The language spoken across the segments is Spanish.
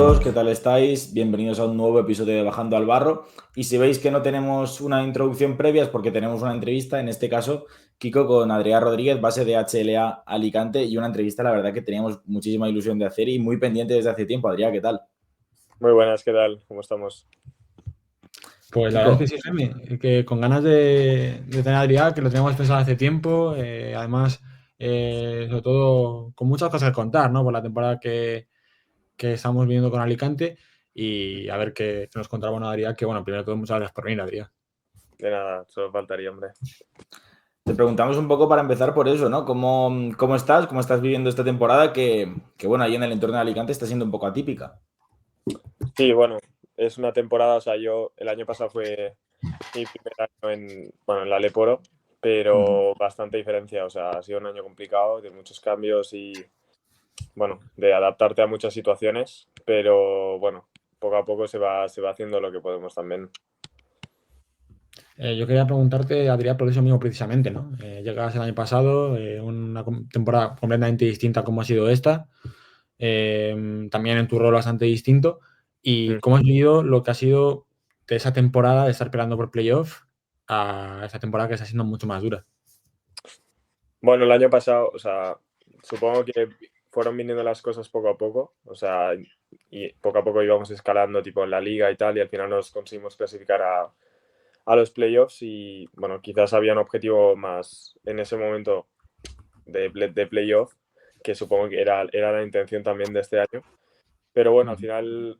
todos, ¿qué tal estáis? Bienvenidos a un nuevo episodio de Bajando al Barro. Y si veis que no tenemos una introducción previa es porque tenemos una entrevista, en este caso, Kiko con Adrián Rodríguez, base de HLA Alicante, y una entrevista, la verdad, que teníamos muchísima ilusión de hacer y muy pendiente desde hace tiempo. Adrián, ¿qué tal? Muy buenas, ¿qué tal? ¿Cómo estamos? Pues la Kiko, verdad es que sí, Jaime, que con ganas de tener a Adrián, que lo teníamos pensado hace tiempo, además, sobre todo con muchas cosas que contar, ¿no? Por la temporada que estamos viviendo con Alicante y a ver qué nos contará bueno Adrián, que bueno, primero de todo, muchas gracias por venir, Adrián. De nada, solo faltaría, hombre. te preguntamos un poco para empezar por eso, ¿no? ¿Cómo estás? ¿Cómo estás viviendo esta temporada que, bueno, ahí en el entorno de Alicante está siendo un poco atípica? Sí, bueno, es una temporada, o sea, yo el año pasado fue mi primer año en la Leporo, Ujú. pero bastante diferencia, o sea, ha sido un año complicado, de muchos cambios y, bueno, de adaptarte a muchas situaciones, pero bueno, poco a poco se va haciendo lo que podemos también. Yo quería preguntarte, Adrián, por eso mismo precisamente, ¿no? Llegas el año pasado, una temporada completamente distinta como ha sido esta, también en tu rol bastante distinto. ¿Y Mm. cómo has vivido lo que ha sido de esa temporada de estar peleando por playoff a esa temporada que está siendo mucho más dura? Bueno, el año pasado, o sea, supongo que fueron viniendo las cosas poco a poco, o sea, y poco a poco íbamos escalando tipo en la liga y tal, y al final nos conseguimos clasificar a los playoffs y, bueno, quizás había un objetivo más en ese momento de playoff, que supongo que era la intención también de este año. Pero bueno, al Ujú. final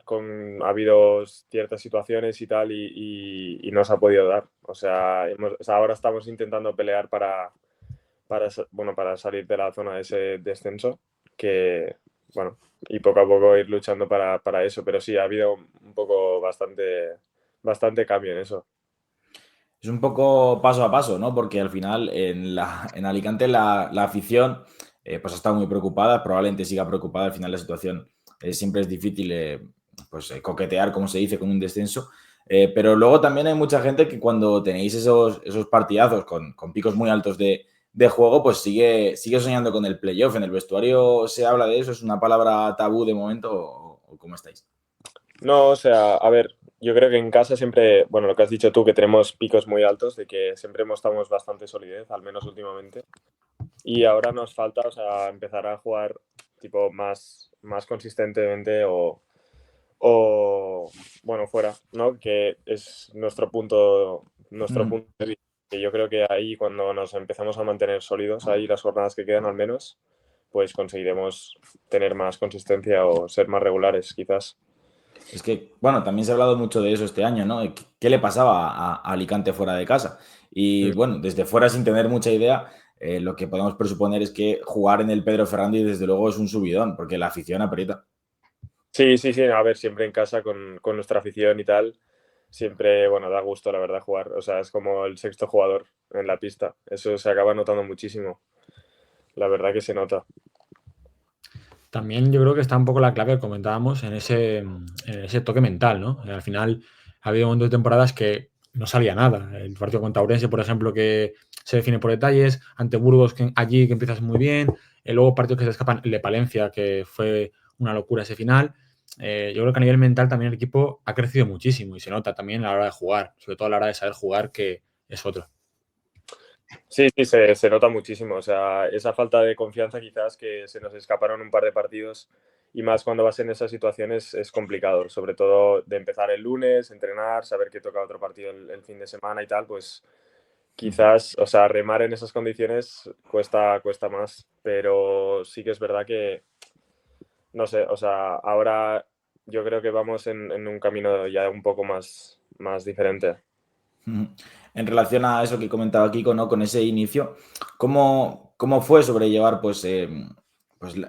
ha habido ciertas situaciones y tal y no se ha podido dar. O sea, o sea, ahora estamos intentando pelear bueno, para salir de la zona de ese descenso, que, bueno, y poco a poco ir luchando para eso. Pero sí, ha habido un poco bastante cambio en eso. Es un poco paso a paso, ¿no? Porque al final en Alicante la afición pues ha estado muy preocupada, probablemente siga preocupada. Al final la situación siempre es difícil pues, coquetear, como se dice, con un descenso. Pero luego también hay mucha gente que cuando tenéis esos partidazos con picos muy altos de juego, pues sigue soñando con el playoff. ¿En el vestuario se habla de eso? ¿Es una palabra tabú de momento o cómo estáis? No, o sea, a ver, yo creo que en casa siempre, bueno, lo que has dicho tú, que tenemos picos muy altos, de que siempre mostramos bastante solidez, al menos últimamente. Y ahora nos falta, o sea, empezar a jugar tipo más consistentemente o bueno, fuera, ¿no? Que es nuestro Mm. punto de vista. Que yo creo que ahí cuando nos empezamos a mantener sólidos, ahí las jornadas que quedan al menos, pues conseguiremos tener más consistencia o ser más regulares, quizás. Es que, bueno, también se ha hablado mucho de eso este año, ¿no? ¿Qué le pasaba a Alicante fuera de casa? Y Mm. bueno, desde fuera, sin tener mucha idea, lo que podemos presuponer es que jugar en el Pedro Fernández, desde luego, es un subidón, porque la afición aprieta. Sí, sí, sí, a ver, siempre en casa con nuestra afición y tal, siempre, bueno, da gusto, la verdad, jugar. O sea, es como el sexto jugador en la pista. Eso se acaba notando muchísimo. La verdad que se nota. También yo creo que está un poco la clave que comentábamos en ese toque mental, ¿no? Al final ha habido momentos de temporadas que no salía nada. El partido contra Ourense, por ejemplo, que se define por detalles, ante Burgos allí que empiezas muy bien, luego partidos que se escapan, el de Palencia, que fue una locura ese final. Yo creo que a nivel mental también el equipo ha crecido muchísimo y se nota también a la hora de jugar, sobre todo a la hora de saber jugar, que es otro. Sí, sí, se nota muchísimo. O sea, esa falta de confianza quizás que se nos escaparon un par de partidos y más cuando vas en esas situaciones es complicado. Sobre todo de empezar el lunes, entrenar, saber que toca otro partido el fin de semana y tal, pues Ujú. quizás, o sea, remar en esas condiciones cuesta más. Pero sí que es verdad que no sé, o sea, ahora yo creo que vamos en un camino ya un poco más diferente. Ujú. En relación a eso que comentaba Kiko, ¿no? Con ese inicio, ¿cómo fue sobrellevar pues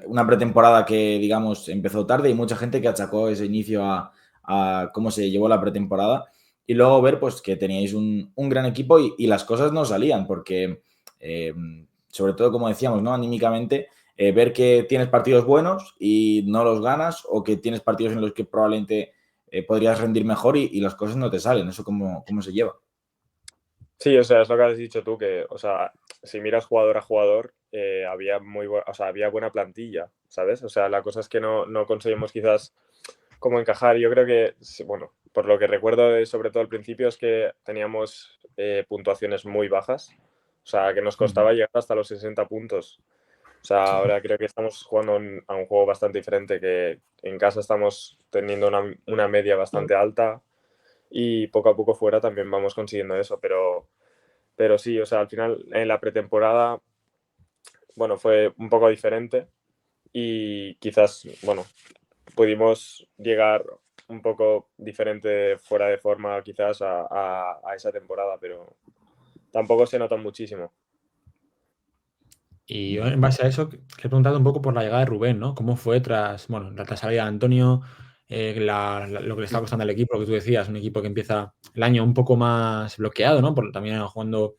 una pretemporada que, digamos, empezó tarde y mucha gente que achacó ese inicio a cómo se llevó la pretemporada y luego ver pues que teníais un gran equipo y las cosas no salían porque, eh, sobre todo, como decíamos, ¿no? Anímicamente, ver que tienes partidos buenos y no los ganas o que tienes partidos en los que probablemente podrías rendir mejor y las cosas no te salen. ¿Eso cómo se lleva? Sí, o sea, es lo que has dicho tú, que, o sea, si miras jugador a jugador, había o sea, había buena plantilla, ¿sabes? O sea, la cosa es que no conseguimos quizás cómo encajar. Yo creo que, bueno, por lo que recuerdo sobre todo al principio es que teníamos puntuaciones muy bajas, o sea, que nos costaba llegar hasta los 60 puntos. O sea, ahora creo que estamos jugando a un juego bastante diferente, que en casa estamos teniendo una media bastante alta y poco a poco fuera también vamos consiguiendo eso, pero sí, o sea, al final en la pretemporada, bueno, fue un poco diferente y quizás, bueno, pudimos llegar un poco diferente fuera de forma quizás a esa temporada, pero tampoco se nota muchísimo. Y yo, en base a eso, te he preguntado un poco por la llegada de Rubén, ¿no? ¿Cómo fue tras, bueno, la salida de Antonio, lo que le está costando al equipo, lo que tú decías, un equipo que empieza el año un poco más bloqueado, ¿no? También jugando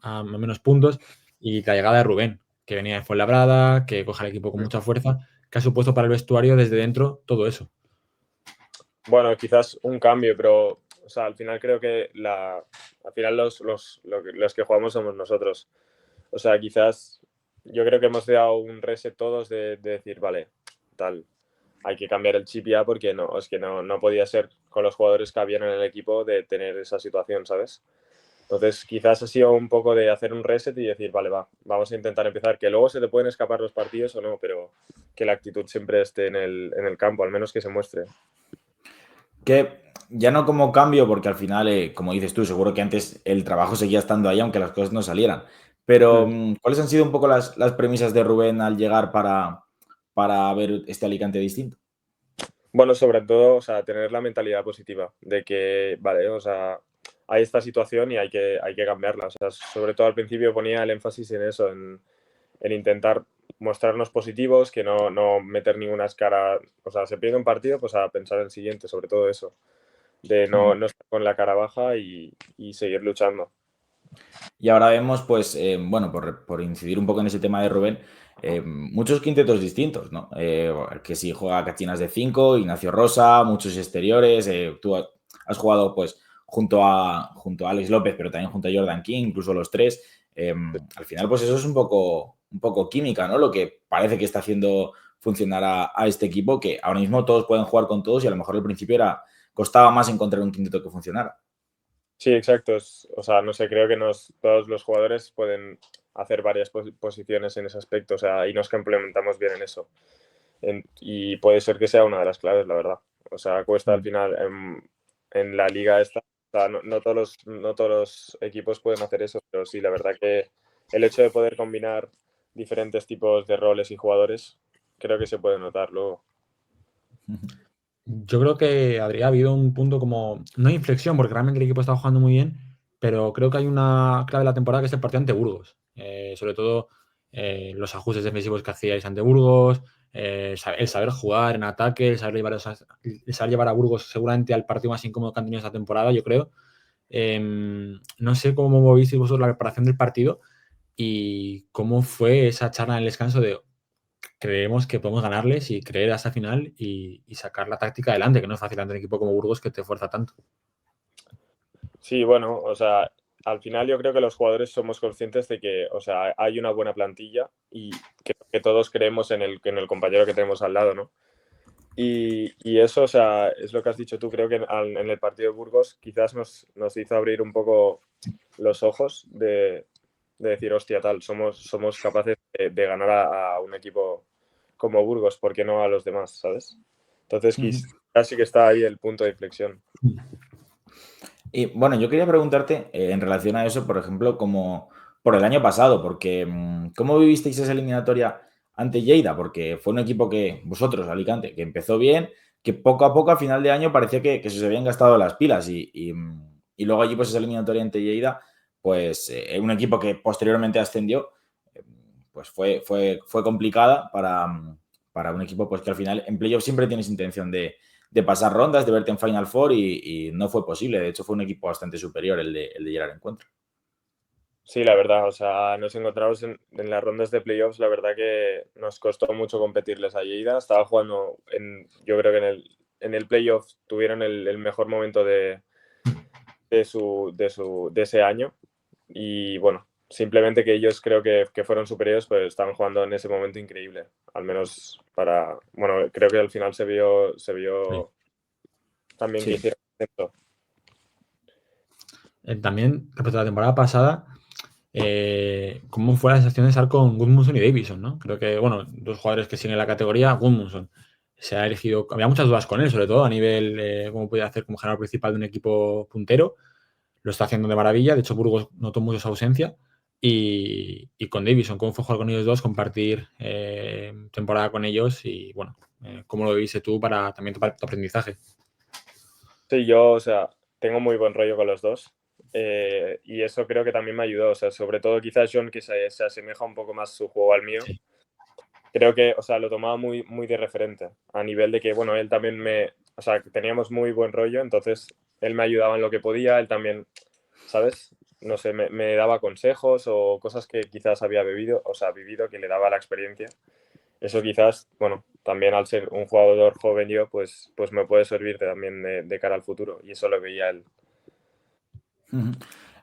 a menos puntos, y la llegada de Rubén, que venía de Fuenlabrada, que coge al equipo con mucha fuerza, que ha supuesto para el vestuario desde dentro todo eso. Bueno, quizás un cambio, pero o sea, al final creo que al final los que jugamos somos nosotros. O sea, quizás yo creo que hemos dado un reset todos de decir, vale, tal, hay que cambiar el chip ya porque no, es que no podía ser con los jugadores que habían en el equipo de tener esa situación, ¿sabes? Entonces, quizás ha sido un poco de hacer un reset y decir, vale, vamos a intentar empezar, que luego se te pueden escapar los partidos o no, pero que la actitud siempre esté en el campo, al menos que se muestre. Que ya no como cambio, porque al final, como dices tú, seguro que antes el trabajo seguía estando ahí, aunque las cosas no salieran. Pero, ¿cuáles han sido un poco las premisas de Rubén al llegar para ver este Alicante distinto? Bueno, sobre todo, o sea, tener la mentalidad positiva de que, vale, o sea, hay esta situación y hay que cambiarla. O sea, sobre todo al principio ponía el énfasis en eso, en intentar mostrarnos positivos, que no meter ninguna cara. O sea, se pierde un partido, pues a pensar en el siguiente, sobre todo eso. De no estar con la cara baja y seguir luchando. Y ahora vemos, pues, bueno, por incidir un poco en ese tema de Rubén, muchos quintetos distintos, ¿no? Que si juega Cachinas de 5, Ignacio Rosa, muchos exteriores. Tú has jugado, pues, junto a Alex López, pero también junto a Jordan King, incluso los tres. Al final, pues eso es un poco química, ¿no? Lo que parece que está haciendo funcionar a este equipo, que ahora mismo todos pueden jugar con todos y a lo mejor al principio costaba más encontrar un quinteto que funcionara. Sí, exacto. O sea, no sé, creo que todos los jugadores pueden hacer varias posiciones en ese aspecto, o sea, y nos complementamos bien en eso. Y puede ser que sea una de las claves, la verdad. O sea, cuesta al final en la liga esta. O sea, no todos los equipos pueden hacer eso, pero sí, la verdad que el hecho de poder combinar diferentes tipos de roles y jugadores, creo que se puede notar luego. Yo creo que habría habido un punto como, no de inflexión, porque realmente el equipo estaba jugando muy bien, pero creo que hay una clave de la temporada que es el partido ante Burgos. Sobre todo los ajustes defensivos que hacíais ante Burgos, el saber jugar en ataque, el saber llevar a Burgos seguramente al partido más incómodo que han tenido esta temporada, yo creo. No sé cómo movisteis vosotros la preparación del partido y cómo fue esa charla en el descanso de creemos que podemos ganarles y creer hasta el final y sacar la táctica adelante, que no es fácil ante un equipo como Burgos que te fuerza tanto. Sí, bueno, o sea, al final yo creo que los jugadores somos conscientes de que, o sea, hay una buena plantilla y que todos creemos en el compañero que tenemos al lado, ¿no? Y eso, o sea, es lo que has dicho tú. Creo que en el partido de Burgos quizás nos hizo abrir un poco los ojos de decir, hostia, tal, somos capaces de ganar a un equipo como Burgos, ¿por qué no a los demás, sabes? Entonces, casi que está ahí el punto de inflexión. Y bueno, yo quería preguntarte en relación a eso, por ejemplo, como por el año pasado, porque ¿cómo vivisteis esa eliminatoria ante Lleida? Porque fue un equipo que vosotros, Alicante, que empezó bien, que poco a poco a final de año parecía que se habían gastado las pilas y luego allí pues esa eliminatoria ante Lleida, pues un equipo que posteriormente ascendió, eh, pues fue complicada para un equipo pues que al final en playoff siempre tienes intención de pasar rondas, de verte en Final Four y no fue posible. De hecho, fue un equipo bastante superior el de llegar al encuentro. Sí, la verdad, o sea, nos encontramos en las rondas de playoffs, la verdad que nos costó mucho competirles a Lleida. Estaba jugando, yo creo que en el playoff tuvieron el mejor momento de ese año. Y bueno, simplemente que ellos creo que fueron superiores, pues estaban jugando en ese momento increíble. Al menos bueno, creo que al final se vio Sí. también que Sí. hicieron esto. También, respecto a la temporada pasada, ¿cómo fue la sensación de estar con Gudmundsson y Davison, ¿no? Creo que, bueno, dos jugadores que siguen la categoría, Gudmundsson se ha elegido, había muchas dudas con él, sobre todo a nivel cómo podía hacer como generador principal de un equipo puntero. Lo está haciendo de maravilla, de hecho Burgos notó mucho su ausencia. Y con Davison, ¿cómo fue jugar con ellos dos, compartir temporada con ellos y, bueno, cómo lo viste tú para también tu aprendizaje? Sí, yo, o sea, tengo muy buen rollo con los dos. Y eso creo que también me ayudó. O sea, sobre todo quizás John, que se asemeja un poco más su juego al mío. Sí. Creo que, o sea, lo tomaba muy, muy de referente. A nivel de que, bueno, él también o sea, teníamos muy buen rollo, entonces él me ayudaba en lo que podía, él también, ¿sabes? No sé, me daba consejos o cosas que quizás había vivido, que le daba la experiencia. Eso quizás, bueno, también al ser un jugador joven yo, pues me puede servir también de cara al futuro. Y eso lo veía él. Ujú.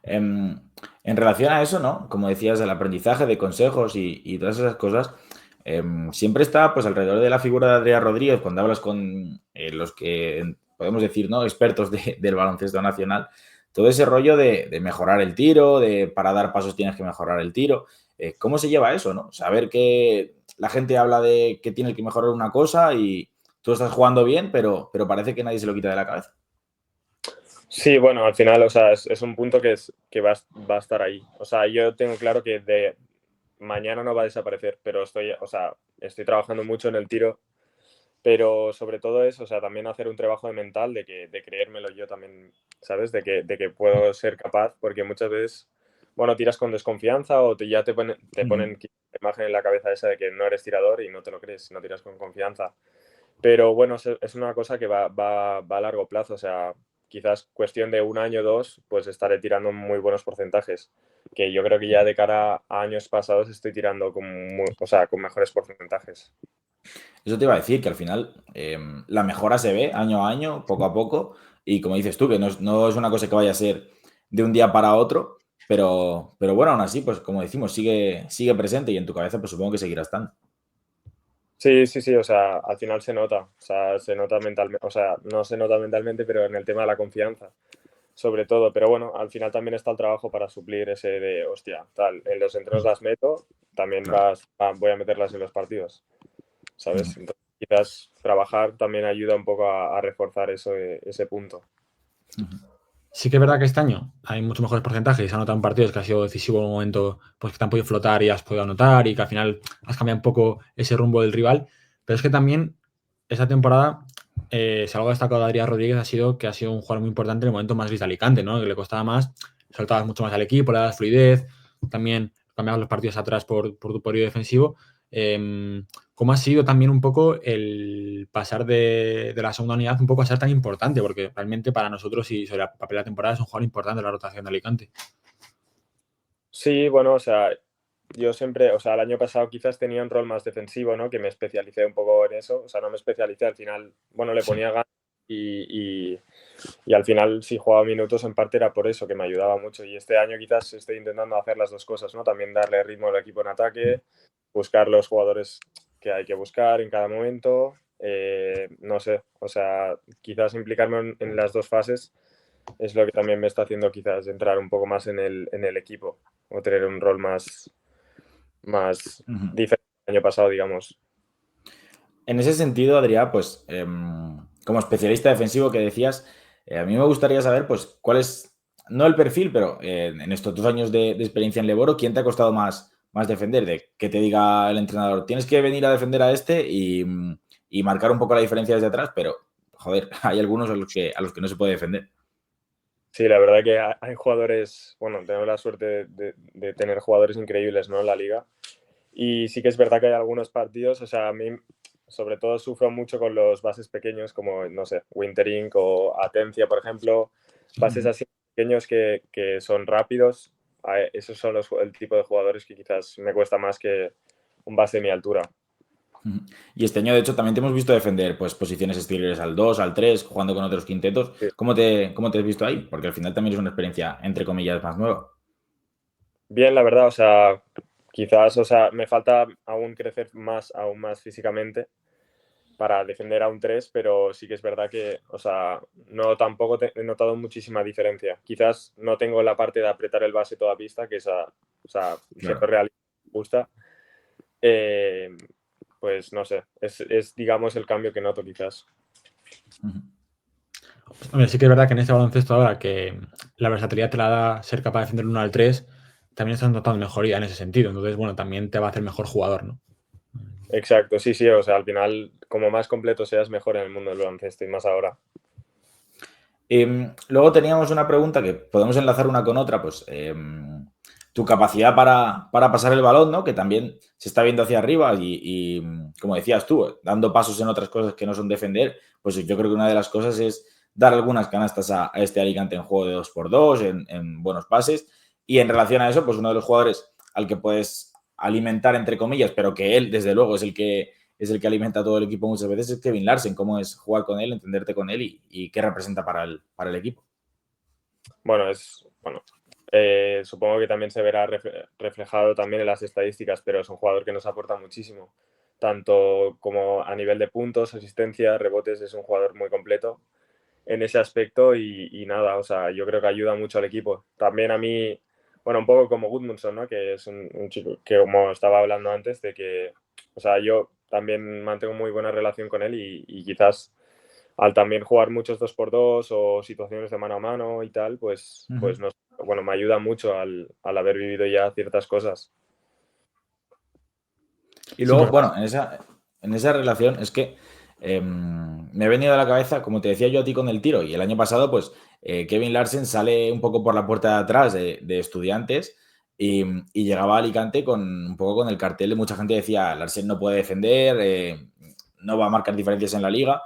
En relación a eso, ¿no? Como decías, del aprendizaje, de consejos y todas esas cosas, siempre está pues alrededor de la figura de Adrián Rodríguez, cuando hablas con los que podemos decir, ¿no? Expertos del baloncesto nacional, todo ese rollo de mejorar el tiro, de para dar pasos tienes que mejorar el tiro. ¿Cómo se lleva eso, no? Saber que la gente habla de que tiene que mejorar una cosa y tú estás jugando bien, pero parece que nadie se lo quita de la cabeza. Sí, bueno, al final, o sea, es un punto que va a estar ahí. O sea, yo tengo claro que de mañana no va a desaparecer, pero o sea, estoy trabajando mucho en el tiro, pero sobre todo es, o sea, también hacer un trabajo de mental de creérmelo yo también, ¿sabes? De que puedo ser capaz, porque muchas veces, bueno, tiras con desconfianza o ya te Ujú. ponen la imagen en la cabeza esa de que no eres tirador y no te lo crees, no tiras con confianza. Pero bueno, es una cosa que va a largo plazo, o sea, quizás cuestión de un año o dos, pues estaré tirando muy buenos porcentajes, que yo creo que ya de cara a años pasados estoy tirando o sea, con mejores porcentajes. Eso te iba a decir, que al final la mejora se ve año a año, poco a poco, y como dices tú, que no es una cosa que vaya a ser de un día para otro, pero bueno, aún así, pues como decimos, sigue presente y en tu cabeza pues supongo que seguirá estando. Sí, sí, sí, o sea, al final se nota, o sea, se nota mentalmente, o sea, no se nota mentalmente, pero en el tema de la confianza, sobre todo, pero bueno, al final también está el trabajo para suplir ese de, hostia, tal, en los entrenos las meto, también Claro. voy a meterlas en los partidos, Ujú. ¿sabes? Entonces, quizás trabajar también ayuda un poco a reforzar ese punto. Ujú. Sí que es verdad que este año hay muchos mejores porcentajes y se han notado en partidos que ha sido decisivo en un momento, pues que te han podido flotar y has podido anotar y que al final has cambiado un poco ese rumbo del rival. Pero es que también esta temporada, si algo destacado de Adrián Rodríguez ha sido que ha sido un jugador muy importante en el momento más gris de Alicante, ¿no? Que le costaba más, soltabas mucho más al equipo, le dabas fluidez, también cambiabas los partidos atrás por tu poderío defensivo. ¿Cómo ha sido también un poco el pasar de la segunda unidad un poco a ser tan importante? Porque realmente para nosotros y sobre el papel de la temporada es un jugador importante en la rotación de Alicante. Sí, bueno, o sea, yo siempre, o sea, el año pasado quizás tenía un rol más defensivo, ¿no? Que me especialicé un poco en eso, o sea, no me especialicé al final, bueno, le Sí. ponía ganas y al final si jugaba minutos en parte era por eso, que me ayudaba mucho y este año quizás estoy intentando hacer las dos cosas, ¿no? También darle ritmo al equipo en ataque, buscar los jugadores que hay que buscar en cada momento, no sé, o sea, quizás implicarme en las dos fases es lo que también me está haciendo quizás entrar un poco más en el equipo o tener un rol más Ujú. diferente al año pasado, digamos. En ese sentido, Adrián, pues como especialista defensivo que decías, a mí me gustaría saber, pues, cuál es, no el perfil, pero en estos 2 años de experiencia en Leboro, ¿quién te ha costado más defender? De que te diga el entrenador, tienes que venir a defender a este y marcar un poco la diferencia desde atrás, pero, joder, hay algunos a los que no se puede defender. Sí, la verdad que hay jugadores, bueno, tenemos la suerte de tener jugadores increíbles, ¿no? En la liga. Y sí que es verdad que hay algunos partidos, o sea, a mí sobre todo sufro mucho con los bases pequeños como, no sé, Winter Inc. O Atencia, por ejemplo, bases Ujú. así pequeños que son rápidos. Esos son el tipo de jugadores que quizás me cuesta más que un base de mi altura. Ujú. Y este año, de hecho, también te hemos visto defender pues, posiciones exteriores al 2 al 3 jugando con otros quintetos. Sí. ¿Cómo te has visto ahí? Porque al final también es una experiencia, entre comillas, más nueva. Bien, la verdad, o sea, quizás, o sea, me falta aún crecer aún más físicamente, para defender a un 3, pero sí que es verdad que, o sea, no tampoco he notado muchísima diferencia. Quizás no tengo la parte de apretar el base toda pista, que esa, o sea, siendo realista me gusta. Pues no sé, es digamos el cambio que noto quizás. Hombre, sí que es verdad que en este baloncesto ahora que la versatilidad te la da ser capaz de defender un 1 al 3, también estás notando mejoría en ese sentido. Entonces, bueno, también te va a hacer mejor jugador, ¿no? Exacto, sí, o sea, al final, como más completo seas, mejor en el mundo del baloncesto y más ahora. Luego teníamos una pregunta que podemos enlazar una con otra, pues tu capacidad para pasar el balón, ¿no? Que también se está viendo hacia arriba y, como decías tú, dando pasos en otras cosas que no son defender, pues yo creo que una de las cosas es dar algunas canastas a este Alicante en juego de 2x2, en buenos pases, y en relación a eso, pues uno de los jugadores al que puedes alimentar, entre comillas, pero que él, desde luego, es el que alimenta a todo el equipo muchas veces, es Kevin Larsen. ¿Cómo es jugar con él, entenderte con él y qué representa para el equipo? Bueno, supongo que también se verá reflejado también en las estadísticas, pero es un jugador que nos aporta muchísimo, tanto como a nivel de puntos, asistencia, rebotes, es un jugador muy completo en ese aspecto y nada, o sea, yo creo que ayuda mucho al equipo. También a mí, bueno, un poco como Gudmundsson, ¿no? Que es un chico que, como estaba hablando antes, de que, o sea, yo también mantengo muy buena relación con él y quizás al también jugar muchos 2x2 o situaciones de mano a mano y tal, pues bueno, me ayuda mucho al haber vivido ya ciertas cosas. Y Sí, luego, pues, bueno, en esa relación es que me ha venido a la cabeza, como te decía yo a ti con el tiro, y el año pasado, pues Kevin Larsen sale un poco por la puerta de atrás de Estudiantes y llegaba a Alicante con un poco con el cartel de mucha gente decía, Larsen no puede defender, no va a marcar diferencias en la liga,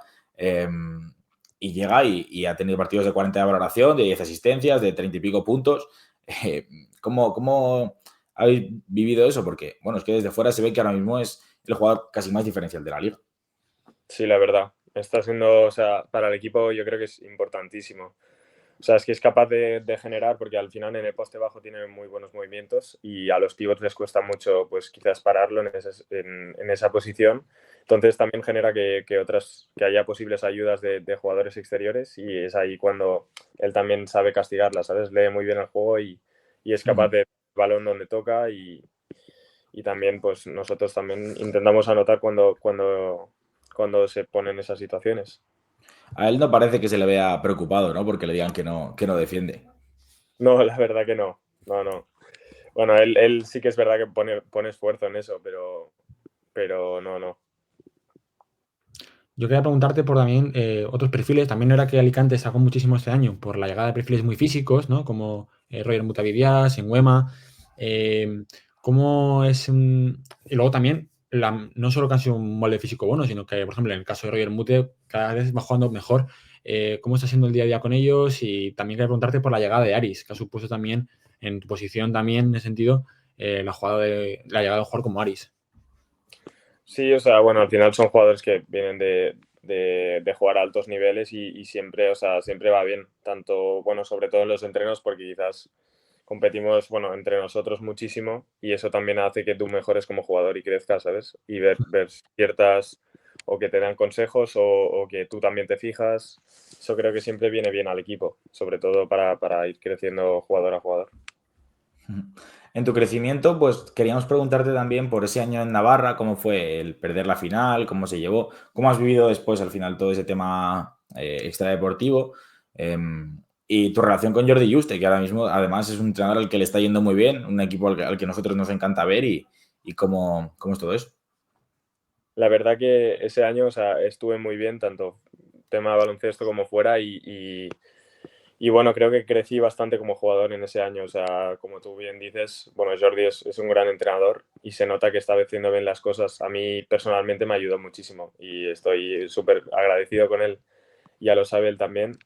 y llega y ha tenido partidos de 40 de valoración, de 10 asistencias, de 30 y pico puntos. ¿Cómo habéis vivido eso? Porque, bueno, es que desde fuera se ve que ahora mismo es el jugador casi más diferencial de la liga. Sí, la verdad. Está siendo, o sea, para el equipo yo creo que es importantísimo. O sea, es que es capaz de generar, porque al final en el poste bajo tiene muy buenos movimientos y a los pivots les cuesta mucho, pues quizás pararlo en esa posición. Entonces también genera que haya posibles ayudas de jugadores exteriores y es ahí cuando él también sabe castigarlas, ¿sabes? Lee muy bien el juego y es capaz de balón donde toca y también, pues nosotros también intentamos anotar cuando se ponen esas situaciones. A él no parece que se le vea preocupado, ¿no? Porque le digan que no defiende. No, la verdad que no. No, no. Bueno, él sí que es verdad que pone esfuerzo en eso, pero no. yo quería preguntarte por también otros perfiles. También era que Alicante sacó muchísimo este año por la llegada de perfiles muy físicos, ¿no? Como Roger Mutavidias, Nguema. ¿Cómo es? Y luego también, no solo que han sido un molde físico bueno, sino que, por ejemplo, en el caso de Roger Mute, cada vez va jugando mejor. ¿Cómo está siendo el día a día con ellos? Y también quería preguntarte por la llegada de Aris, que ha supuesto también, en tu posición también, en ese sentido, la llegada de un jugador como Aris. Sí, o sea, bueno, al final son jugadores que vienen de jugar a altos niveles y siempre, o sea, siempre va bien. Tanto, bueno, sobre todo en los entrenos, porque quizás competimos, bueno, entre nosotros muchísimo y eso también hace que tú mejores como jugador y crezcas, ¿sabes? Y ver ciertas, o que te dan consejos o que tú también te fijas. Eso creo que siempre viene bien al equipo, sobre todo para ir creciendo jugador a jugador. En tu crecimiento, pues queríamos preguntarte también por ese año en Navarra, cómo fue el perder la final, cómo se llevó, cómo has vivido después al final todo ese tema extradeportivo, y tu relación con Jordi Juste, que ahora mismo además es un entrenador al que le está yendo muy bien, un equipo al que nosotros nos encanta ver y cómo es todo eso. La verdad que ese año, o sea, estuve muy bien, tanto tema de baloncesto como fuera y bueno, creo que crecí bastante como jugador en ese año. O sea, como tú bien dices, bueno, Jordi es un gran entrenador y se nota que está haciendo bien las cosas. A mí personalmente me ayudó muchísimo y estoy súper agradecido con él. Ya lo sabe él también.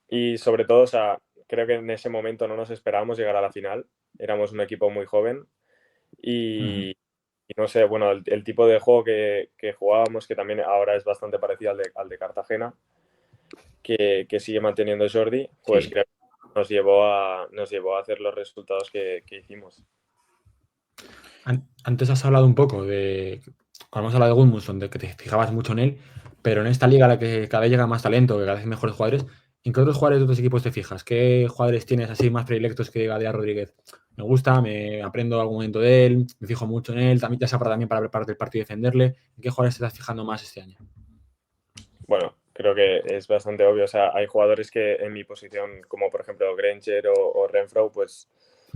Y sobre todo, o sea, creo que en ese momento no nos esperábamos llegar a la final. Éramos un equipo muy joven y no sé, bueno, el tipo de juego que jugábamos, que también ahora es bastante parecido al de Cartagena, que sigue manteniendo Jordi, pues Sí. creo que nos llevó a hacer los resultados que hicimos. Antes has hablado un poco cuando hemos hablado de Gudmundsson, de que te fijabas mucho en él, pero en esta liga a la que cada vez llega más talento, que cada vez hay mejores jugadores, ¿en qué otros jugadores de otros equipos te fijas? ¿Qué jugadores tienes así más predilectos que diga Díaz Rodríguez? Me gusta, me aprendo algún momento de él, me fijo mucho en él, también ya sea también para prepararte el partido y defenderle. ¿En qué jugadores te estás fijando más este año? Bueno, creo que es bastante obvio. O sea, hay jugadores que en mi posición, como por ejemplo Granger o Renfro, pues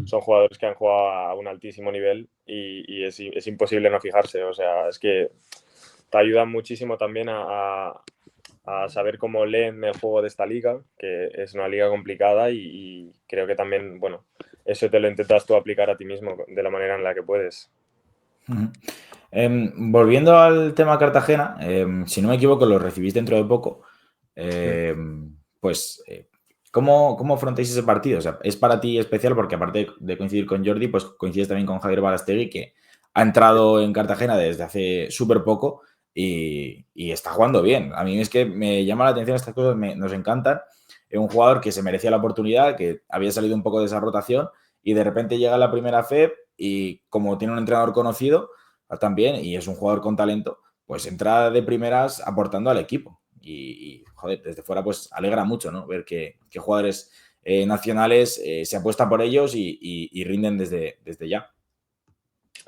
son jugadores que han jugado a un altísimo nivel y es imposible no fijarse. O sea, es que te ayudan muchísimo también a saber cómo leen el juego de esta liga, que es una liga complicada y creo que también, bueno, eso te lo intentas tú aplicar a ti mismo de la manera en la que puedes. Volviendo al tema Cartagena, si no me equivoco, lo recibís dentro de poco. Pues, ¿cómo afrontáis ese partido? O sea, es para ti especial porque aparte de coincidir con Jordi, pues coincides también con Javier Balastegui, que ha entrado en Cartagena desde hace súper poco y está jugando bien. A mí es que me llama la atención estas cosas, nos encantan. Es un jugador que se merecía la oportunidad, que había salido un poco de esa rotación y de repente llega a la primera FEP y como tiene un entrenador conocido también y es un jugador con talento, pues entra de primeras aportando al equipo. Y joder, desde fuera pues alegra mucho, ¿no? Ver que jugadores nacionales se apuesta por ellos y rinden desde ya.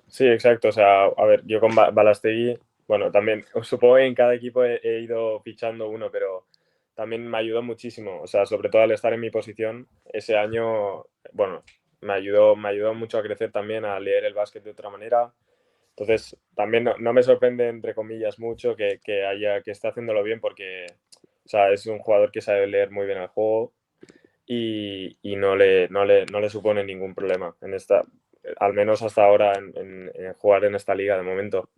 Sí, exacto. O sea, a ver, yo con Balastegui, bueno, también supongo que en cada equipo he ido fichando uno, pero también me ayudó muchísimo. O sea, sobre todo al estar en mi posición, ese año, bueno, me ayudó mucho a crecer también, a leer el básquet de otra manera. Entonces, también no me sorprende, entre comillas, mucho que esté haciéndolo bien porque, o sea, es un jugador que sabe leer muy bien el juego y no le supone ningún problema en esta, al menos hasta ahora, en jugar en esta liga de momento.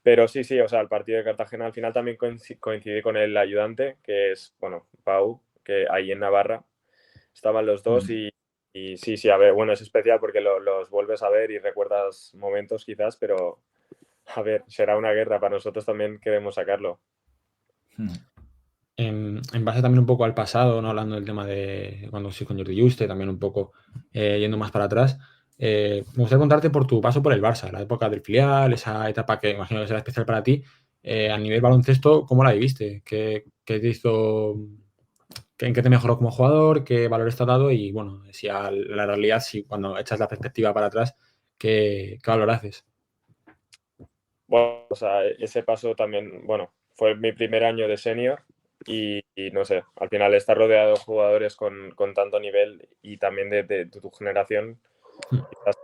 Pero sí, o sea, el partido de Cartagena al final también coincidí con el ayudante, que es, bueno, Pau, que ahí en Navarra estaban los dos y sí, a ver, bueno, es especial porque los vuelves a ver y recuerdas momentos quizás, pero a ver, será una guerra, para nosotros también queremos sacarlo. En base también un poco al pasado, no hablando del tema de cuando sí con Jordi Juste, también un poco yendo más para atrás, me gustaría contarte por tu paso por el Barça, la época del filial, esa etapa que imagino que será especial para ti. A nivel baloncesto, ¿cómo la viviste? ¿Qué te hizo, en qué te mejoró como jugador? ¿Qué valores te ha dado? Y bueno, si a la realidad, si cuando echas la perspectiva para atrás, ¿qué valor haces? Bueno, o sea, ese paso también, bueno, fue mi primer año de senior y no sé, al final estar rodeado de jugadores con tanto nivel y también de tu generación, quizás,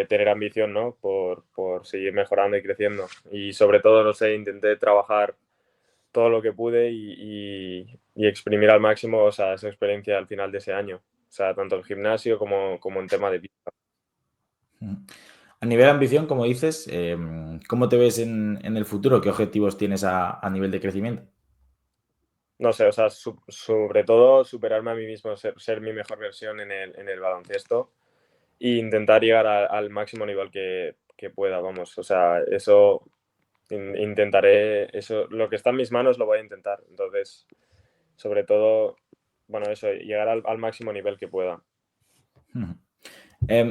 tener ambición, ¿no? Por seguir mejorando y creciendo. Y sobre todo, no sé, intenté trabajar todo lo que pude y exprimir al máximo, o sea, esa experiencia al final de ese año. O sea, tanto en gimnasio como en tema de pista. A nivel de ambición, como dices, ¿cómo te ves en el futuro? ¿Qué objetivos tienes a nivel de crecimiento? No sé, o sea, sobre todo superarme a mí mismo, ser mi mejor versión en el baloncesto e intentar llegar al máximo nivel que pueda, vamos. O sea, eso intentaré, eso, lo que está en mis manos lo voy a intentar. Entonces, sobre todo, bueno, eso, llegar al máximo nivel que pueda.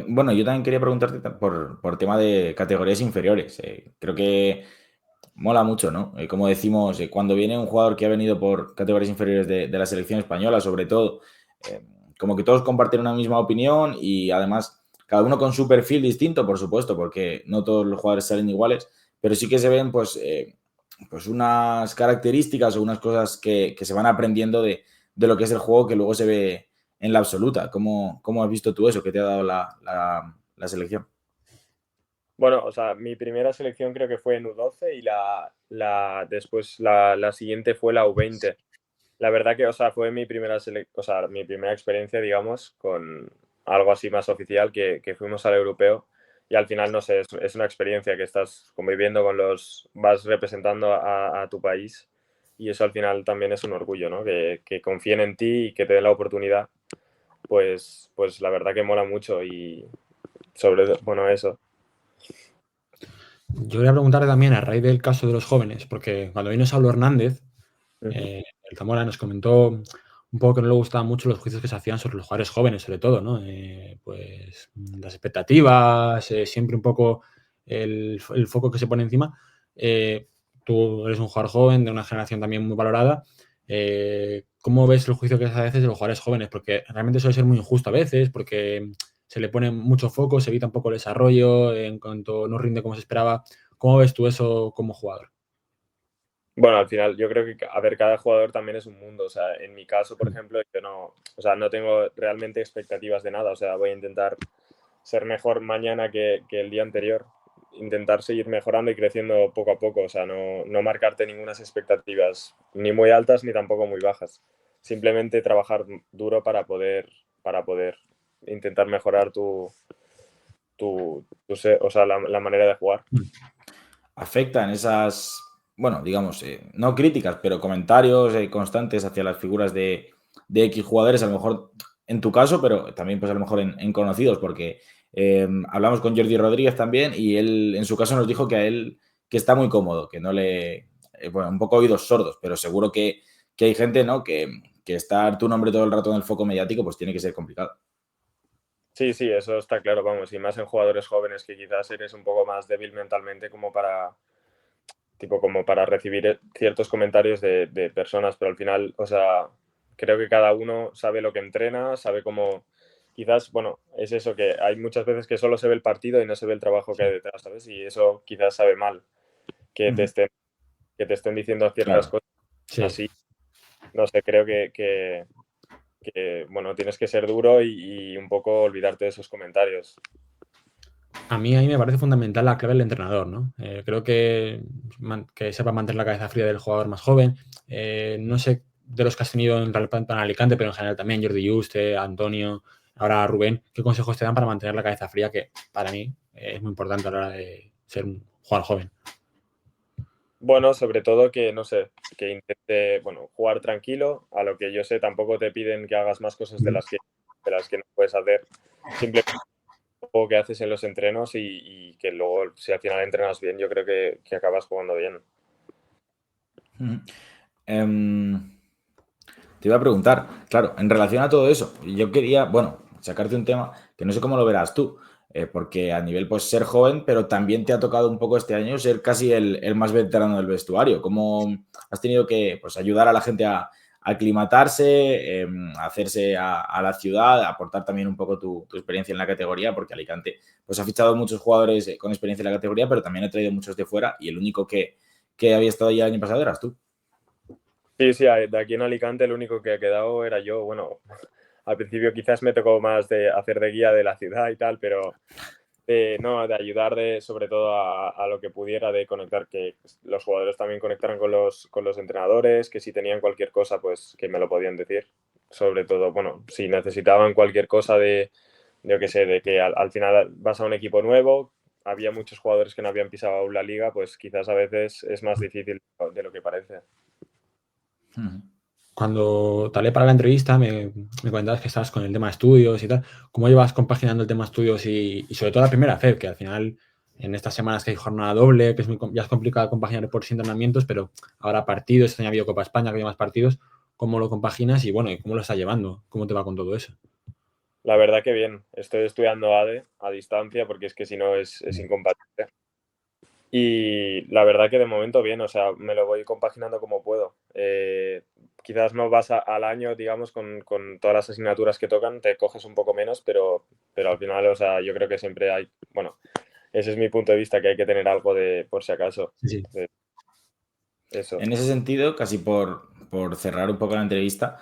Bueno, yo también quería preguntarte por tema de categorías inferiores. Creo que mola mucho, ¿no? Como decimos, cuando viene un jugador que ha venido por categorías inferiores de la selección española, sobre todo, como que todos comparten una misma opinión y además cada uno con su perfil distinto, por supuesto, porque no todos los jugadores salen iguales, pero sí que se ven pues unas características o unas cosas que se van aprendiendo de lo que es el juego que luego se ve en la absoluta. ¿Cómo has visto tú eso que te ha dado la selección? Bueno, o sea, mi primera selección creo que fue en U12 y después la siguiente fue la U20. La verdad que, o sea, fue mi mi primera experiencia, digamos, con algo así más oficial que fuimos al europeo y al final, no sé, es una experiencia que estás conviviendo vas representando a tu país y eso al final también es un orgullo, ¿no? Que confíen en ti y que te den la oportunidad, pues la verdad que mola mucho y bueno, eso. Yo quería preguntarte también a raíz del caso de los jóvenes, porque cuando vino Saulo Hernández, el Zamora nos comentó un poco que no le gustaban mucho los juicios que se hacían sobre los jugadores jóvenes, sobre todo, ¿no? Pues las expectativas, siempre un poco el foco que se pone encima. tú eres un jugador joven de una generación también muy valorada. ¿Cómo ves el juicio que se hace a veces de los jugadores jóvenes? Porque realmente suele ser muy injusto a veces, porque se le pone mucho foco, se evita un poco el desarrollo en cuanto no rinde como se esperaba. ¿Cómo ves tú eso como jugador? Bueno, al final yo creo que, a ver, cada jugador también es un mundo. O sea, en mi caso, por ejemplo, yo no, o sea, no tengo realmente expectativas de nada. O sea, voy a intentar ser mejor mañana que el día anterior. Intentar seguir mejorando y creciendo poco a poco. O sea, no marcarte ninguna expectativas ni muy altas ni tampoco muy bajas. Simplemente trabajar duro para poder intentar mejorar o sea, la manera de jugar. ¿Afectan esas, bueno, digamos, no críticas, pero comentarios constantes hacia las figuras de X jugadores, a lo mejor en tu caso, pero también pues a lo mejor en conocidos, porque hablamos con Jordi Rodríguez también y él en su caso nos dijo que a él que está muy cómodo, que no le, bueno, un poco oídos sordos, pero seguro que hay gente, ¿no? Que estar tu nombre todo el rato en el foco mediático, pues tiene que ser complicado. Sí, sí, eso está claro, vamos, y más en jugadores jóvenes que quizás eres un poco más débil mentalmente como para recibir ciertos comentarios de personas, pero al final, o sea, creo que cada uno sabe lo que entrena, sabe cómo, quizás, bueno, es eso, que hay muchas veces que solo se ve el partido y no se ve el trabajo que hay detrás, ¿sabes? Y eso quizás sabe mal, que te estén, que te estén diciendo ciertas Claro. cosas Sí. así, no sé, creo bueno, tienes que ser duro y un poco olvidarte de esos comentarios. A mí ahí me parece fundamental la clave del entrenador, ¿no? Creo que sepa mantener la cabeza fría del jugador más joven. No sé de los que has tenido en Alicante, pero en general también Jordi Juste, Antonio, ahora Rubén, ¿qué consejos te dan para mantener la cabeza fría? Que para mí es muy importante a la hora de ser un jugador joven. Bueno, sobre todo que, no sé, que intente, bueno, jugar tranquilo. A lo que yo sé, tampoco te piden que hagas más cosas de las que no puedes hacer. Simplemente lo que haces en los entrenos y que luego, si al final entrenas bien, yo creo que acabas jugando bien. Em, Te iba a preguntar, claro, en relación a todo eso, yo quería, bueno, sacarte un tema que no sé cómo lo verás tú, porque a nivel, pues, ser joven, pero también te ha tocado un poco este año ser casi el más veterano del vestuario. ¿Cómo has tenido que, pues, ayudar a la gente a aclimatarse, a hacerse a la ciudad, a aportar también un poco tu experiencia en la categoría? Porque Alicante, pues, ha fichado muchos jugadores con experiencia en la categoría, pero también ha traído muchos de fuera y el único que había estado ya el año pasado eras tú. Sí, sí, de aquí en Alicante el único que ha quedado era yo. Bueno, al principio quizás me tocó más de hacer de guía de la ciudad y tal, pero no, de ayudar sobre todo a lo que pudiera, de conectar, que los jugadores también conectaran con los entrenadores, que si tenían cualquier cosa, pues que me lo podían decir. Sobre todo, bueno, si necesitaban cualquier cosa yo qué sé, de que al final vas a un equipo nuevo, había muchos jugadores que no habían pisado aún la liga, pues quizás a veces es más difícil de lo que parece. Ujú. Cuando te hablé para la entrevista, me comentabas que estabas con el tema estudios y tal. ¿Cómo llevas compaginando el tema estudios y sobre todo la primera FEP? Que al final, en estas semanas que hay jornada doble, que ya es complicado compaginar por sí entrenamientos, pero ahora partidos, este año ha habido Copa España, que hay más partidos. ¿Cómo lo compaginas y bueno, y cómo lo estás llevando? ¿Cómo te va con todo eso? La verdad que bien, estoy estudiando ADE a distancia porque es que si no es incompatible. Y la verdad que de momento bien, o sea, me lo voy compaginando como puedo. Quizás no vas al año, digamos, con todas las asignaturas que tocan, te coges un poco menos, pero al final, o sea, yo creo que siempre hay, bueno, ese es mi punto de vista, que hay que tener algo de, por si acaso, Sí, sí. de eso. En ese sentido, casi por cerrar un poco la entrevista,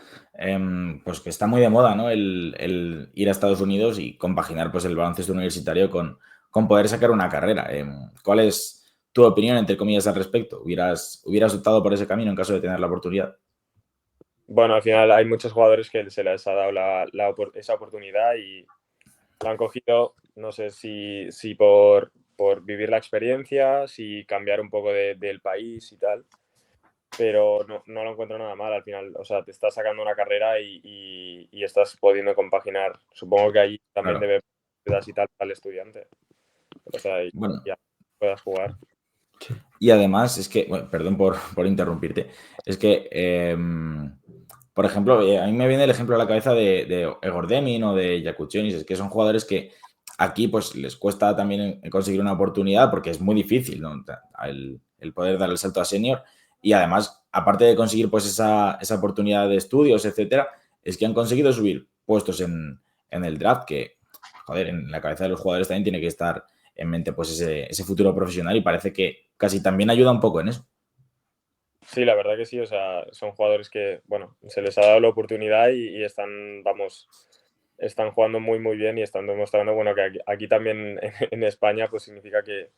pues que está muy de moda, ¿no? El ir a Estados Unidos y compaginar pues, el baloncesto universitario con poder sacar una carrera. ¿Cuál es tu opinión, entre comillas, al respecto? ¿Hubieras optado por ese camino en caso de tener la oportunidad? Bueno, al final hay muchos jugadores que se les ha dado esa oportunidad y la han cogido, no sé si por vivir la experiencia, si cambiar un poco del país y tal, pero no lo encuentro nada mal al final. O sea, te estás sacando una carrera y estás pudiendo compaginar. Supongo que allí también Claro. debe haber y tal para el estudiante. O sea, y Bueno, ya puedas jugar. y además es que, bueno, perdón por interrumpirte, es que, por ejemplo, a mí me viene el ejemplo a la cabeza de Egor Demin o de Jakučionis, es que son jugadores que aquí pues les cuesta también conseguir una oportunidad porque es muy difícil, ¿no? El el poder dar el salto a senior. Y además, aparte de conseguir pues esa oportunidad de estudios, etcétera, es que han conseguido subir puestos en el draft, que, joder, en la cabeza de los jugadores también tiene que estar en mente pues ese futuro profesional, y parece que casi también ayuda un poco en eso. Sí, la verdad que sí, o sea, son jugadores que, bueno, se les ha dado la oportunidad y están, vamos, están jugando muy, muy bien y están demostrando, bueno, que aquí también en España pues significa que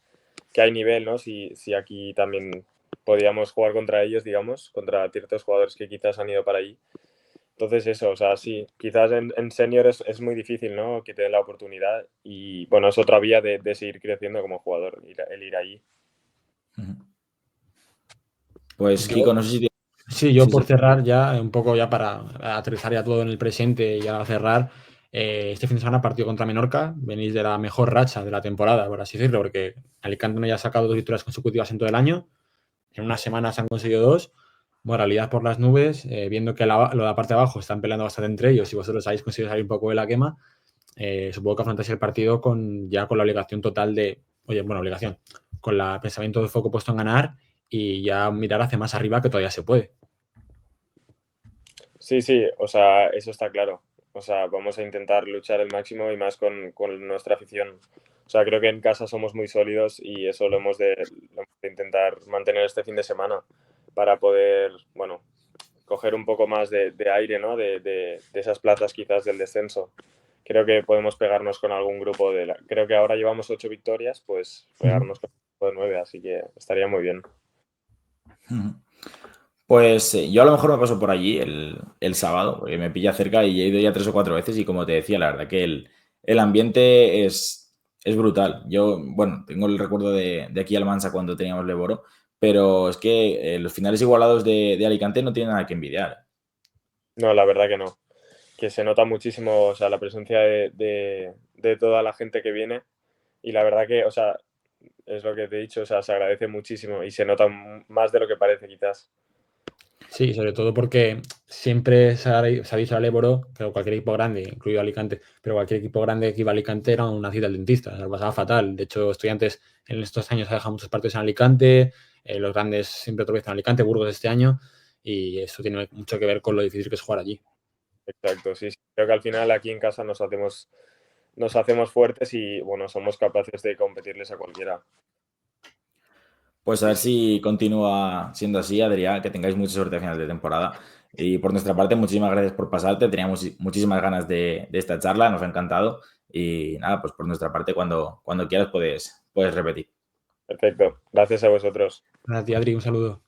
hay nivel, ¿no? Si aquí también podíamos jugar contra ellos, digamos, contra ciertos jugadores que quizás han ido para allí. Entonces eso, o sea, sí, quizás en senior es muy difícil, ¿no? Que te den la oportunidad y, bueno, es otra vía de seguir creciendo como jugador, el ir allí. Pues, Kiko, no sé si... Sí, yo por cerrar ya, un poco ya para aterrizar ya todo en el presente y ya cerrar, este fin de semana partido contra Menorca, venís de la mejor racha de la temporada, por así decirlo, porque Alicante no ya ha sacado 2 victorias consecutivas en todo el año, en una semana se han conseguido 2, moralidad por las nubes, viendo que lo de la parte de abajo están peleando bastante entre ellos y vosotros habéis conseguido salir un poco de la quema, supongo que afrontáis el partido ya con la obligación total de, obligación, con el pensamiento de foco puesto en ganar y ya mirar hacia más arriba que todavía se puede. Sí, o sea, eso está claro. O sea, vamos a intentar luchar el máximo y más con nuestra afición. O sea, creo que en casa somos muy sólidos y eso lo hemos de intentar mantener este fin de semana para poder, bueno, coger un poco más de aire, ¿no? De esas plazas quizás del descenso. Creo que podemos pegarnos con algún grupo creo que ahora llevamos 8 victorias, pues pegarnos con un grupo de 9, así que estaría muy bien. Pues yo a lo mejor me paso por allí el sábado, porque me pilla cerca y he ido ya 3 o 4 veces y, como te decía, la verdad que el ambiente es brutal. Yo, bueno, tengo el recuerdo de aquí Almansa cuando teníamos Leboro, pero es que los finales igualados de Alicante no tienen nada que envidiar. No, la verdad que no. Que se nota muchísimo, o sea, la presencia de toda la gente que viene y la verdad que, o sea, es lo que te he dicho, o sea, se agradece muchísimo y se nota más de lo que parece quizás. Sí, sobre todo porque siempre se ha dicho al Éboro, que cualquier equipo grande, incluido Alicante, pero cualquier equipo grande que iba a Alicante era una cita al dentista, o sea, lo pasaba fatal. De hecho, Estudiantes en estos años ha dejado muchos partidos en Alicante, los grandes siempre otra vez en Alicante, Burgos este año, y eso tiene mucho que ver con lo difícil que es jugar allí. Exacto, sí. Creo que al final aquí en casa nos hacemos fuertes y, bueno, somos capaces de competirles a cualquiera. Pues a ver si continúa siendo así, Adrián, que tengáis mucha suerte a final de temporada. Y por nuestra parte, muchísimas gracias por pasarte. Teníamos muchísimas ganas de esta charla, nos ha encantado. Y nada, pues por nuestra parte, cuando quieras puedes repetir. Perfecto, gracias a vosotros. Gracias a ti, Adri, un saludo.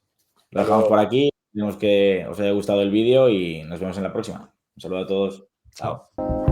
Lo dejamos por aquí, esperemos que os haya gustado el vídeo y nos vemos en la próxima. Un saludo a todos. Chao.